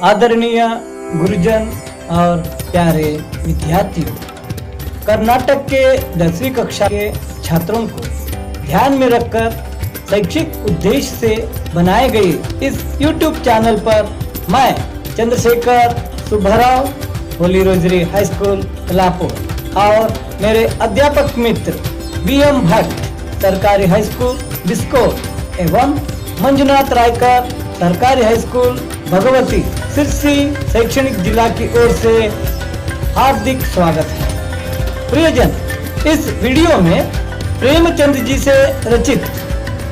आदरणीय गुरुजन और प्यारे विद्यार्थियों, कर्नाटक के 10वीं कक्षा के छात्रों को ध्यान में रखकर शैक्षिक उद्देश्य से बनाए गए इस YouTube चैनल पर मैं Chandrashekhar Subbarao Holy Rosary High School Kalapur और मेरे अध्यापक मित्र BM भट्ट सरकारी हाई स्कूल बिस्कोट एवं मंजुनाथ रायकर सरकारी हाई स्कूल भगवती सिरसी शैक्षणिक जिला की ओर से हार्दिक स्वागत है। प्रियजन, इस वीडियो में प्रेमचंद जी से रचित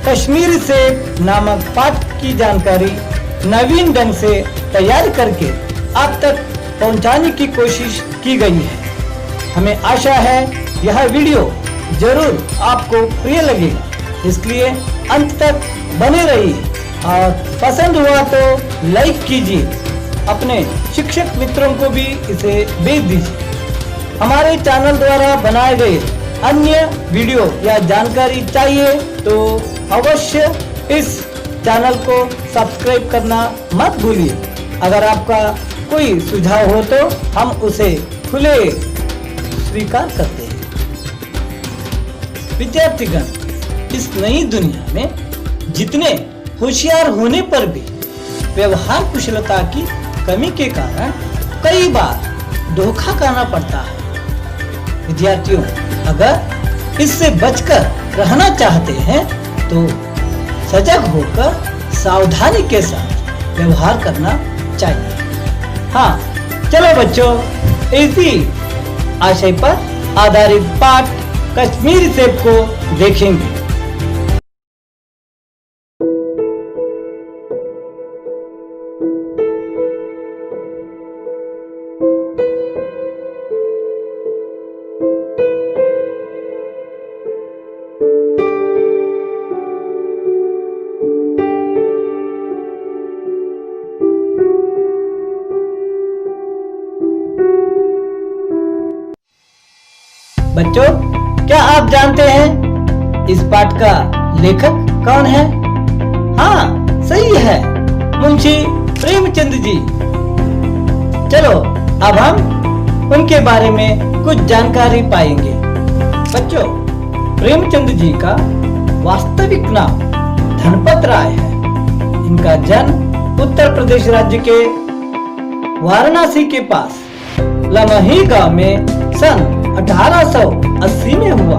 कश्मीरी सेब नामक पाठ की जानकारी नवीन ढंग से तैयार करके आप तक पहुंचाने की कोशिश की गई है। हमें आशा है यह वीडियो जरूर आपको प्रिय लगेगा, इसलिए अंत तक बने रहिए और पसंद हुआ तो लाइक कीजिए, अपने शिक्षक मित्रों को भी इसे भेज दीजिए। हमारे चैनल द्वारा बनाए गए अन्य वीडियो या जानकारी चाहिए तो अवश्य इस चैनल को सब्सक्राइब करना मत भूलिए। अगर आपका कोई सुझाव हो तो हम उसे खुले स्वीकार करते हैं। विद्यार्थीगण, इस नई दुनिया में जितने होशियार होने पर भी व्यवहार कुशलता की कमी के कारण कई बार धोखा खाना पड़ता है। विद्यार्थियों, अगर इससे बचकर रहना चाहते हैं तो सजग होकर सावधानी के साथ व्यवहार करना चाहिए। हाँ, चलो बच्चों, इसी आशय पर आधारित पाठ कश्मीरी सेब को देखेंगे। बच्चों, क्या आप जानते हैं इस पाठ का लेखक कौन है? हाँ, सही है, मुंशी प्रेमचंद जी। चलो अब हम उनके बारे में कुछ जानकारी पाएंगे। बच्चों, प्रेमचंद जी का वास्तविक नाम धनपत राय है। इनका जन्म उत्तर प्रदेश राज्य के वाराणसी के पास लमही गांव में सन 1880 में हुआ।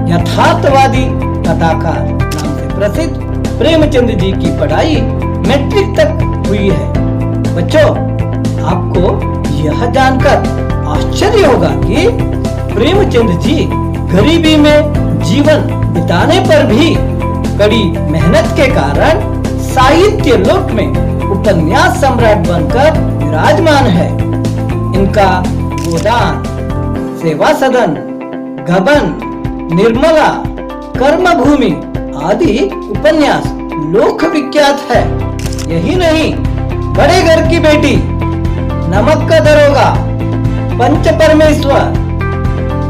यथार्थवादी कथाकार नाम से प्रसिद्ध प्रेमचंद जी की पढ़ाई मैट्रिक तक हुई है। बच्चों, आपको यह जानकर आश्चर्य होगा कि प्रेमचंद जी गरीबी में जीवन बिताने पर भी कड़ी मेहनत के कारण साहित्य लोक में उपन्यास सम्राट बनकर विराजमान है। इनका गोदान, सेवा सदन, गबन, निर्मला, कर्मभूमि आदि उपन्यास लोक विख्यात है। यही नहीं, बड़े घर की बेटी, नमक का दरोगा, पंच परमेश्वर,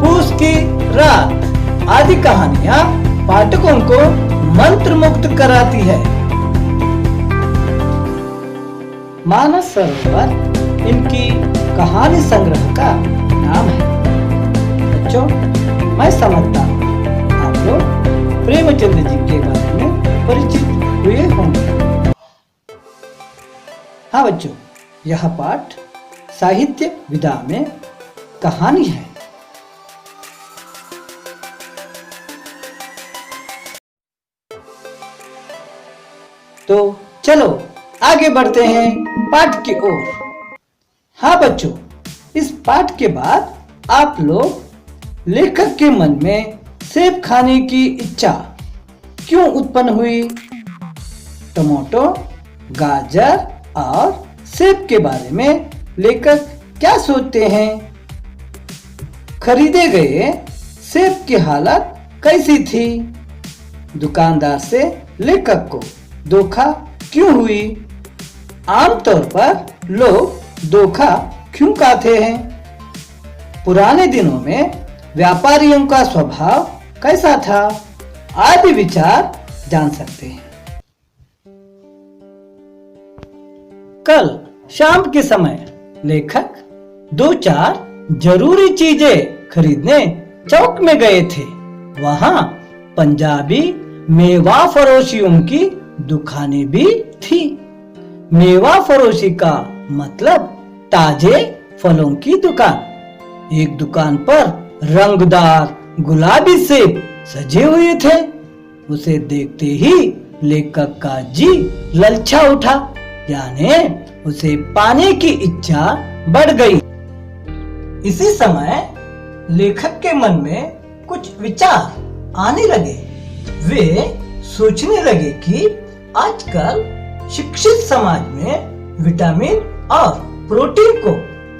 पूस की रात आदि कहानियां पाठकों को मंत्रमुग्ध कराती है। मानस सरोवर इनकी कहानी संग्रह का नाम है। बच्चों, मैं समझता हूँ आप लोग प्रेमचंद जी के बारे में परिचित हुए होंगे। हाँ बच्चों, यह पाठ साहित्य विधा में कहानी है। तो चलो आगे बढ़ते हैं पाठ की ओर। हाँ बच्चों, इस पाठ के बाद आप लोग लेखक के मन में सेब खाने की इच्छा क्यों उत्पन्न हुई, टमाटो, गाजर और सेब के बारे में लेखक क्या सोचते हैं, खरीदे गए सेब की हालत कैसी थी, दुकानदार से लेखक को धोखा क्यों हुई, आमतौर पर लोग धोखा क्यों खाते हैं, पुराने दिनों में व्यापारियों का स्वभाव कैसा था, आदि विचार जान सकते हैं। कल शाम के समय लेखक 2-4 जरूरी चीजें खरीदने चौक में गए थे। वहाँ पंजाबी मेवा फरोशियों की दुकानें भी थी। मेवा फरोशी का मतलब ताजे फलों की दुकान। एक दुकान पर रंगदार गुलाबी सेब सजे हुए थे। उसे देखते ही लेखक का जी ललचा उठा, यानी उसे पाने की इच्छा बढ़ गई। इसी समय लेखक के मन में कुछ विचार आने लगे। वे सोचने लगे कि आजकल शिक्षित समाज में विटामिन और प्रोटीन को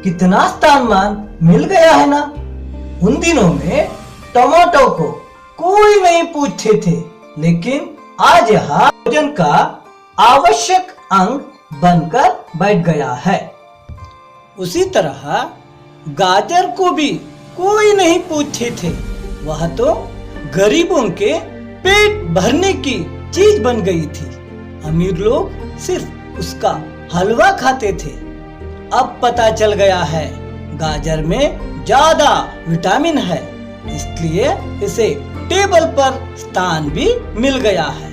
कितना स्थान मिल गया है ना। उन दिनों में टमाटो को कोई नहीं पूछते थे, लेकिन आज यह भोजन का आवश्यक अंग बनकर बैठ गया है। उसी तरह गाजर को भी कोई नहीं पूछते थे, वह तो गरीबों के पेट भरने की चीज बन गई थी। अमीर लोग सिर्फ उसका हलवा खाते थे। अब पता चल गया है गाजर में ज्यादा विटामिन है, इसलिए इसे टेबल पर स्थान भी मिल गया है।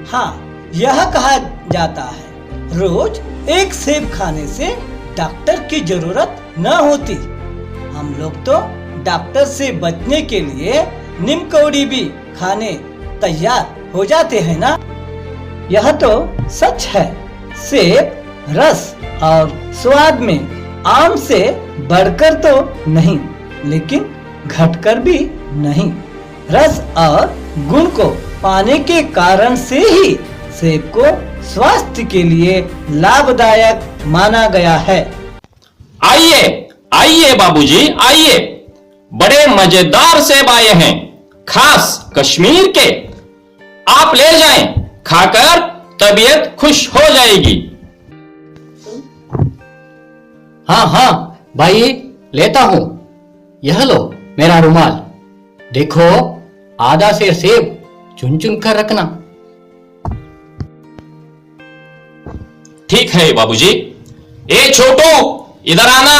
हाँ, यह कहा जाता है रोज एक सेब खाने से डॉक्टर की जरूरत न होती। हम लोग तो डॉक्टर से बचने के लिए नीम कौड़ी भी खाने तैयार हो जाते हैं ना। यह तो सच है। सेब रस और स्वाद में आम से बढ़कर तो नहीं, लेकिन घटकर भी नहीं। रस और गुण को पाने के कारण से ही सेब को स्वास्थ्य के लिए लाभदायक माना गया है। आइए आइए बाबूजी आइए, बड़े मजेदार सेब आए हैं, खास कश्मीर के। आप ले जाएं, खाकर तबीयत खुश हो जाएगी। हाँ हाँ भाई, लेता हूं। यह लो मेरा रुमाल। देखो, आधा से सेब चुन चुन कर रखना। ठीक है बाबूजी। ए छोटू, इधर आना,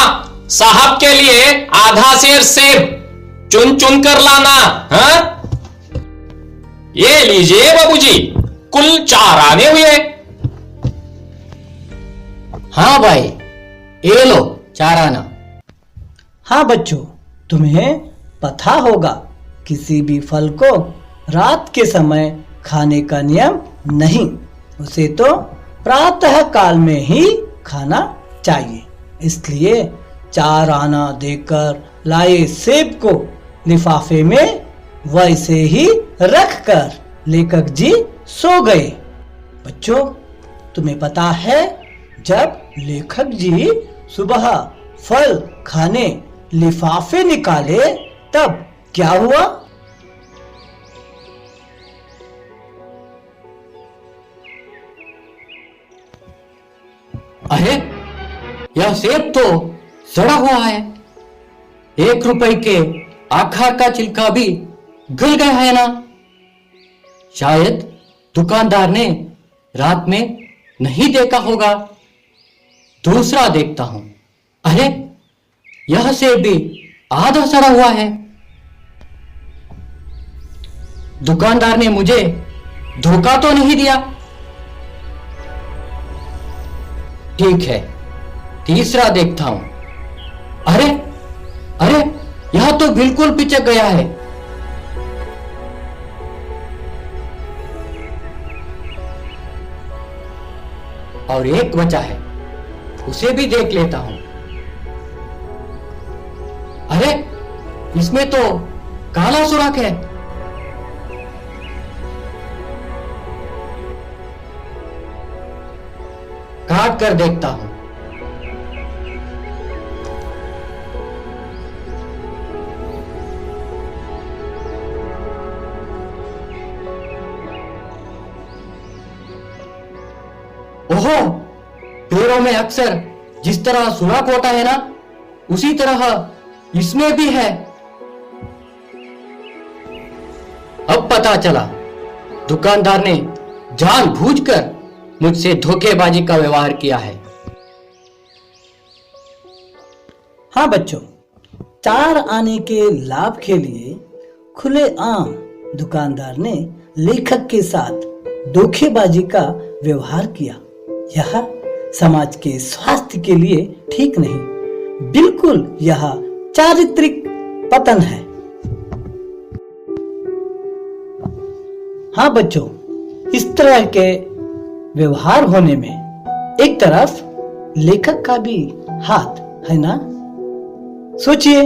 साहब के लिए आधा सेर सेब चुन चुन कर लाना। हाँ, ये लीजिए बाबूजी, कुल 4 आने हुए। हाँ भाई, ये लो 4 आना। हाँ बच्चों, तुम्हें पता होगा किसी भी फल को रात के समय खाने का नियम नहीं, उसे तो प्रातः काल में ही खाना चाहिए। इसलिए 4 आना देकर लाए सेब को लिफाफे में वैसे ही रखकर लेखक जी सो गए। बच्चों, तुम्हें पता है जब लेखक जी सुबह फल खाने लिफाफे निकाले तब क्या हुआ? अरे, यह सेब तो सड़ा हुआ है। 1 रुपए के आकार का छिलका भी गल गया है ना। शायद दुकानदार ने रात में नहीं देखा होगा। दूसरा देखता हूं। अरे, यह सेब भी आधा सड़ा हुआ है। दुकानदार ने मुझे धोखा तो नहीं दिया। ठीक है, तीसरा देखता हूं। अरे अरे, यह तो बिल्कुल पिचक गया है। और एक बचा है, उसे भी देख लेता हूं। अरे, इसमें तो काला सुराख है। काट कर देखता हूं। ओहो, पेड़ों में अक्सर जिस तरह सुराख होता है ना, उसी तरह इसमें भी है। अब पता चला, दुकानदार ने जानबूझकर मुझसे धोखेबाजी का व्यवहार किया है। हाँ बच्चों, 4 आने के लाभ के लिए खुलेआम दुकानदार ने लेखक के साथ धोखेबाजी का व्यवहार किया। यह समाज के स्वास्थ्य के लिए ठीक नहीं, बिल्कुल यह चारित्रिक पतन है। हाँ बच्चों, इस तरह के व्यवहार होने में एक तरफ लेखक का भी हाथ है ना। सोचिए,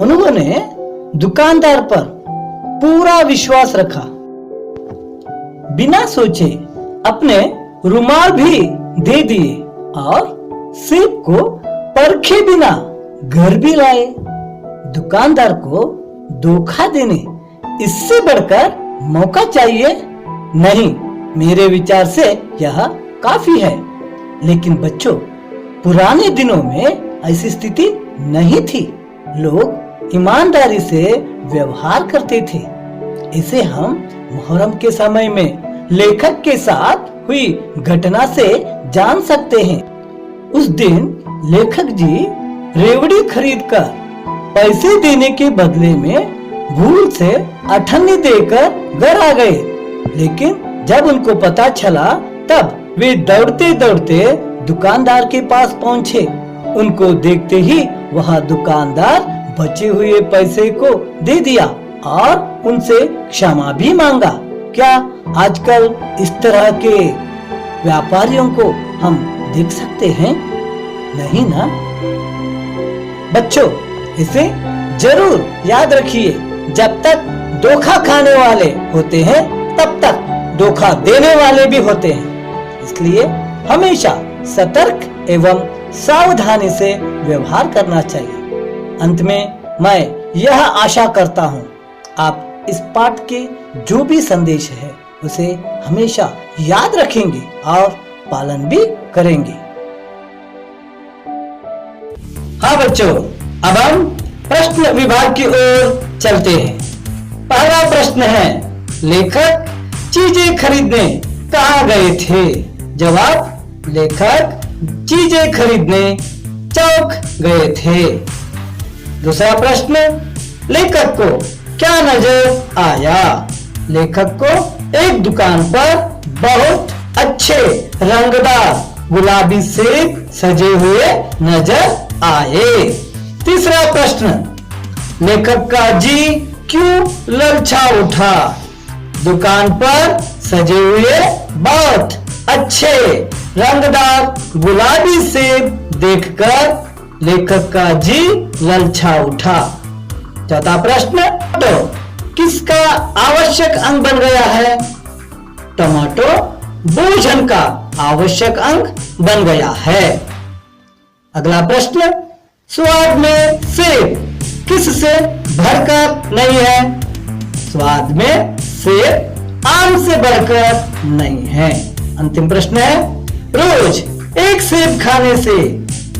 उन्होंने दुकानदार पर पूरा विश्वास रखा, बिना सोचे अपने रुमाल भी दे दिए और सेब को परखे बिना घर भी लाए। दुकानदार को धोखा देने इससे बढ़कर मौका चाहिए नहीं। मेरे विचार से यह काफी है। लेकिन बच्चों, पुराने दिनों में ऐसी स्थिति नहीं थी। लोग ईमानदारी से व्यवहार करते थे। इसे हम मुहर्रम के समय में लेखक के साथ हुई घटना से जान सकते हैं। उस दिन लेखक जी रेवड़ी खरीदकर पैसे देने के बदले में भूल से अठन्नी देकर घर आ गए। लेकिन जब उनको पता चला तब वे दौड़ते दौड़ते दुकानदार के पास पहुंचे। उनको देखते ही वह दुकानदार बचे हुए पैसे को दे दिया और उनसे क्षमा भी मांगा। क्या आजकल इस तरह के व्यापारियों को हम देख सकते हैं? नहीं ना। बच्चों, इसे जरूर याद रखिए, जब तक धोखा खाने वाले होते हैं तब तक धोखा देने वाले भी होते हैं। इसलिए हमेशा सतर्क एवं सावधानी से व्यवहार करना चाहिए। अंत में मैं यह आशा करता हूँ आप इस पाठ के जो भी संदेश है उसे हमेशा याद रखेंगे और पालन भी करेंगे। हाँ बच्चों, अब हम प्रश्न विभाग की ओर चलते हैं। पहला प्रश्न है, लेखक चीजें खरीदने कहाँ गए थे? जवाब, लेखक चीजें खरीदने चौक गए थे। दूसरा प्रश्न, लेखक को क्या नजर आया? लेखक को एक दुकान पर बहुत अच्छे रंगदार गुलाबी सेब सजे हुए नजर आए। तीसरा प्रश्न, लेखक का जी क्यों ललचा उठा? दुकान पर सजे हुए बहुत अच्छे रंगदार गुलाबी सेब देखकर लेखक का जी ललचा उठा। चौथा प्रश्न, तो किसका आवश्यक अंग बन गया है? टमाटो भोजन का आवश्यक अंग बन गया है। अगला प्रश्न, स्वाद में सेब किससे भरकर नहीं है? स्वाद में सेब आम से बढ़कर नहीं है। अंतिम प्रश्न है, रोज एक सेब खाने से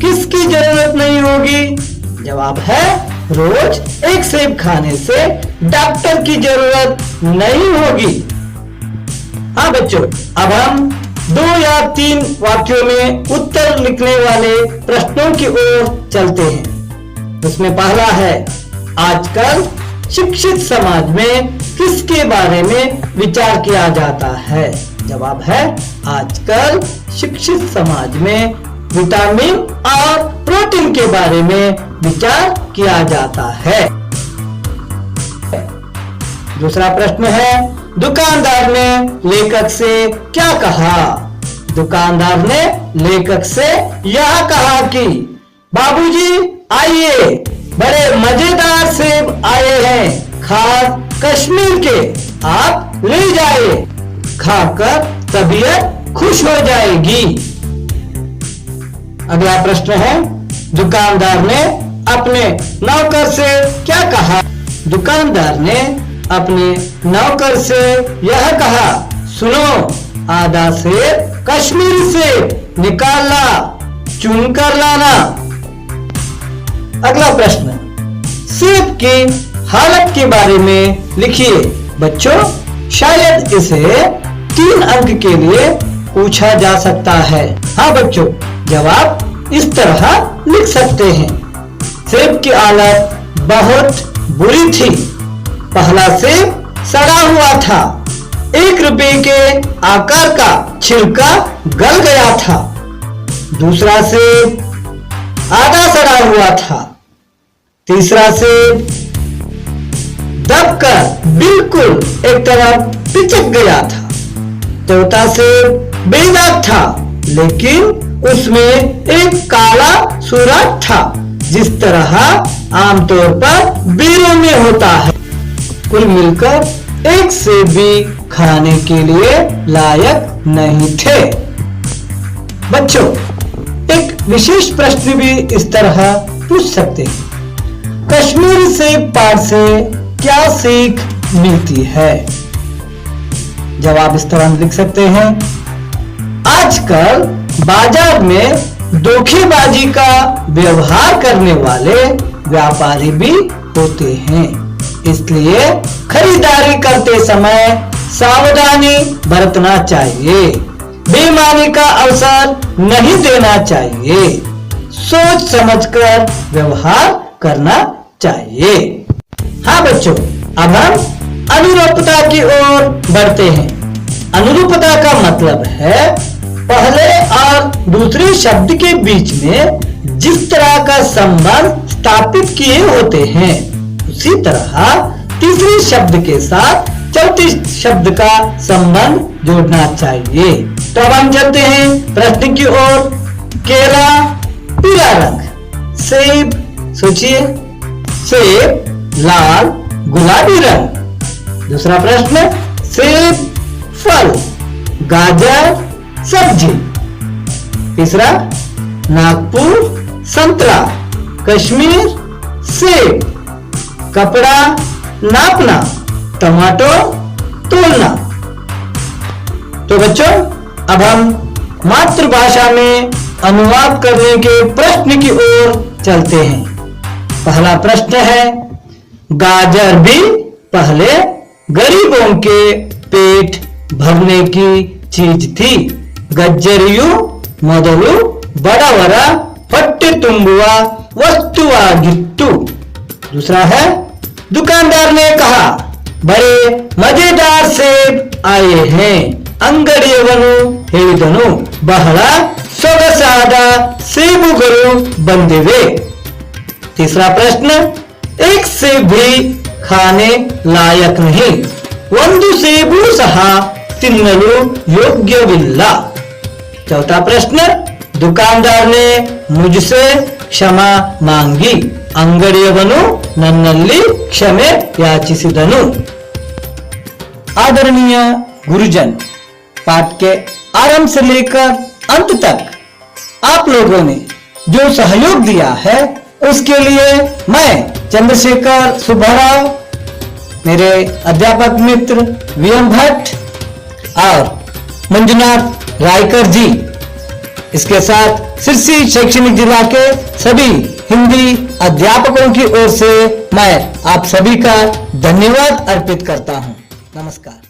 किसकी जरूरत नहीं होगी? जवाब है, रोज एक सेब खाने से डॉक्टर की जरूरत नहीं होगी। हाँ बच्चों, अब हम 2 या 3 वाक्यों में उत्तर लिखने वाले प्रश्नों की ओर चलते हैं। उसमें पहला है, आजकल शिक्षित समाज में किसके बारे में विचार किया जाता है? जवाब है, आजकल शिक्षित समाज में विटामिन और प्रोटीन के बारे में विचार किया जाता है। दूसरा प्रश्न है, दुकानदार ने लेखक से क्या कहा? दुकानदार ने लेखक से यह कहा कि बाबूजी आइए, बड़े मजेदार सेब आए हैं, खास कश्मीर के, आप ले जाइए, खाकर तबीयत खुश हो जाएगी। अगला प्रश्न है, दुकानदार ने अपने नौकर से क्या कहा? दुकानदार ने अपने नौकर से यह कहा, सुनो, आधा सेब कश्मीरी सेब निकाल ला, चुन कर लाना। अगला प्रश्न, सेब की हालत के बारे में लिखिए। बच्चों, शायद इसे 3 अंक के लिए पूछा जा सकता है। हाँ बच्चों, जवाब इस तरह लिख सकते हैं, सेब की हालत बहुत बुरी थी। पहला सेब सड़ा हुआ था। 1 रुपए के आकार का छिलका गल गया था। दूसरा सेब आधा सड़ा हुआ था। तीसरा सेब दबकर बिल्कुल एक तरफ पिचक गया था। चौथा सेब बेदाग था, लेकिन उसमें एक काला सुराख था, जिस तरह आमतौर पर बेरों में होता है। कुल मिलकर एक सेब भी खाने के लिए लायक नहीं थे। बच्चों, एक विशेष प्रश्न भी इस तरह पूछ सकते हैं। कश्मीरी सेब पाठ से क्या सीख मिलती है? जवाब इस तरह लिख सकते हैं। आजकल बाजार में धोखेबाजी का व्यवहार करने वाले व्यापारी भी होते हैं, इसलिए खरीदारी करते समय सावधानी बरतना चाहिए। बेईमानी का अवसर नहीं देना चाहिए। सोच समझकर व्यवहार करना चाहिए। हाँ बच्चों, अब हम अनुरूपता की ओर बढ़ते हैं। अनुरूपता का मतलब है पहले और दूसरे शब्द के बीच में जिस तरह का संबंध स्थापित किए होते हैं, उसी तरह तीसरे शब्द के साथ चौथे शब्द का संबंध जोड़ना चाहिए। तो अब हम चलते हैं प्रश्न की ओर। केला पीला रंग, सेब सोचिए, सेब लाल गुलाबी रंग। दूसरा प्रश्न, सेब फल, गाजर सब्जी। तीसरा, नागपुर संतरा, कश्मीर सेब, कपड़ा नापना, टमाटो तोलना। तो बच्चों, अब हम मातृभाषा में अनुवाद करने के प्रश्न की ओर चलते हैं। पहला प्रश्न है, गाजर भी पहले गरीबों के पेट भरने की चीज थी। गज्जरियु ಮೊದಲು बड़ावರ ಹೊಟ್ಟೆ ತುಂಬುವ वस्तुವಾಗಿತ್ತು। दूसरा है, दुकानदार ने कहा बड़े मजेदार सेब आए हैं। ಅಂಗಡಿಯವನು ಹೇಳಿದನು ಬಹಳ ಸೊಗಸಾದ ಸೇಬುಗಳು ಬಂದಿವೆ। तीसरा प्रश्न, एक सेब भी खाने लायक नहीं, ಒಂದು ಸೇಬು ಸಹ ತಿನ್ನಲು ಯೋಗ್ಯವಿಲ್ಲ। चौथा प्रश्न, दुकानदार ने मुझसे क्षमा मांगी, ಅಂಗಡಿಯವನು ನನ್ನಲ್ಲಿ ಕ್ಷಮೆ ಯಾಚಿಸಿದನು। आदरणीय गुरुजन, पाठ के आरंभ से लेकर अंत तक आप लोगों ने जो सहयोग दिया है, उसके लिए मैं चंद्रशेखर सुब्बाराव, मेरे अध्यापक मित्र वीएम भट्ट और मंजुनाथ रायकर जी, इसके साथ सिरसी शैक्षणिक जिला के सभी हिंदी अध्यापकों की ओर से मैं आप सभी का धन्यवाद अर्पित करता हूं। नमस्कार।